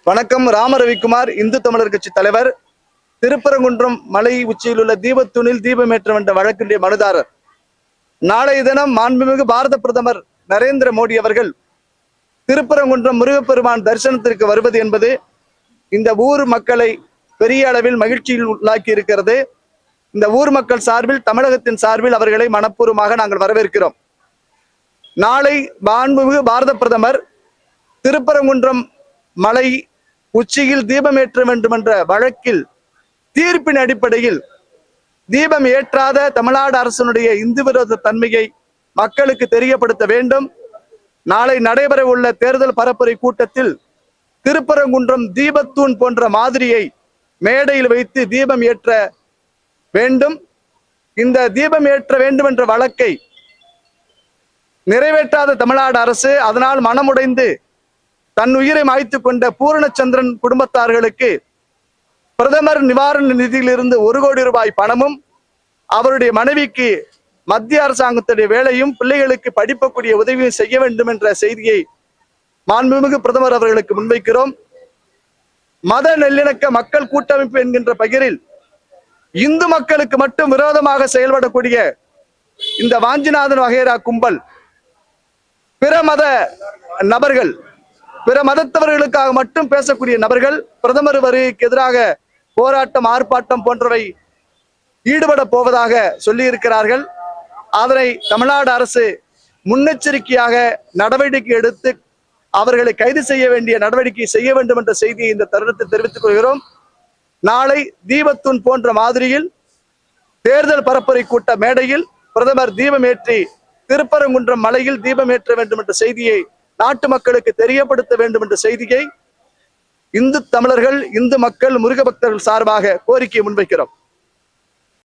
வணக்கம். ராமரவிக்குமார், இந்து தமிழர் கட்சி தலைவர். திருப்பரங்குன்றம் மலை உச்சியில் உள்ள தீபத்தூணில் தீபமேற்ற வேண்ட வழக்கினுடைய மனுதாரர். நாளைய தினம் மாண்புமிகு பாரத பிரதமர் நரேந்திர மோடி அவர்கள் திருப்பரங்குன்றம் முருகப்பெருமான் தரிசனத்திற்கு வருவது என்பது இந்த ஊர் மக்களை பெரிய அளவில் மகிழ்ச்சியில் உள்ளாக்கி இருக்கிறது. இந்த ஊர் மக்கள் சார்பில், தமிழகத்தின் சார்பில் அவர்களை மனப்பூர்வமாக நாங்கள் வரவேற்கிறோம். நாளை மாண்புமிகு பாரத பிரதமர் திருப்பரங்குன்றம் மலை உச்சியில் தீபம் ஏற்ற வேண்டும் என்ற வழக்கில் தீர்ப்பின் அடிப்படையில் தீபம் ஏற்றாத தமிழ்நாடு அரசினுடைய இந்து விரோத தன்மையை மக்களுக்கு தெரியப்படுத்த வேண்டும். நாளை நடைபெற உள்ள தேர்தல் பரப்புரை கூட்டத்தில் திருப்பரங்குன்றம் தீபத்தூண் போன்ற மாதிரியை மேடையில் வைத்து தீபம் ஏற்ற வேண்டும். இந்த தீபம் ஏற்ற வேண்டும் என்ற வழக்கை நிறைவேற்றாத தமிழ்நாடு அரசு அதனால் மனமுடைந்து தன் உயிரை மாய்த்துக் கொண்ட பூரணச்சந்திரன் குடும்பத்தார்களுக்கு பிரதமர் நிவாரண நிதியிலிருந்து 1 கோடி ரூபாய் பணமும், அவருடைய மனைவிக்கு மத்திய அரசாங்கத்துடைய வேலையும், பிள்ளைகளுக்கு படிப்பக்கூடிய உதவியும் செய்ய வேண்டும் என்ற செய்தியை மாண்புமிகு பிரதமர் அவர்களுக்கு முன்வைக்கிறோம். மத நல்லிணக்க மக்கள் கூட்டமைப்பு என்கின்ற பெயரில் இந்து மக்களுக்கு மட்டும் விரோதமாக செயல்படக்கூடிய இந்த வாஞ்சிநாதன் வகைரா கும்பல், பிற மத நபர்கள், பிற மதத்தவர்களுக்காக மட்டும் பேசக்கூடிய நபர்கள் பிரதமர் வருகைக்கு எதிராக போராட்டம், ஆர்ப்பாட்டம் போன்றவை ஈடுபட போவதாக சொல்லி இருக்கிறார்கள். அதனை தமிழ்நாடு அரசு முன்னெச்சரிக்கையாக நடவடிக்கை எடுத்து அவர்களை கைது செய்ய வேண்டிய நடவடிக்கை செய்ய வேண்டும் என்ற செய்தியை இந்த தருணத்தில் தெரிவித்துக் கொள்கிறோம். நாளை தீபத்தூண் போன்ற மாதிரியில் தேர்தல் பரப்புரை கூட்ட மேடையில் பிரதமர் தீபமேற்றி திருப்பரங்குன்றம் மலையில் தீபம் ஏற்ற வேண்டும் என்ற செய்தியை நாட்டு மக்களுக்கு தெரியப்படுத்த வேண்டும் என்ற செய்தியை இந்து தமிழர்கள், இந்து மக்கள், முருக பக்தர்கள் சார்பாக கோரிக்கையை முன்வைக்கிறோம்.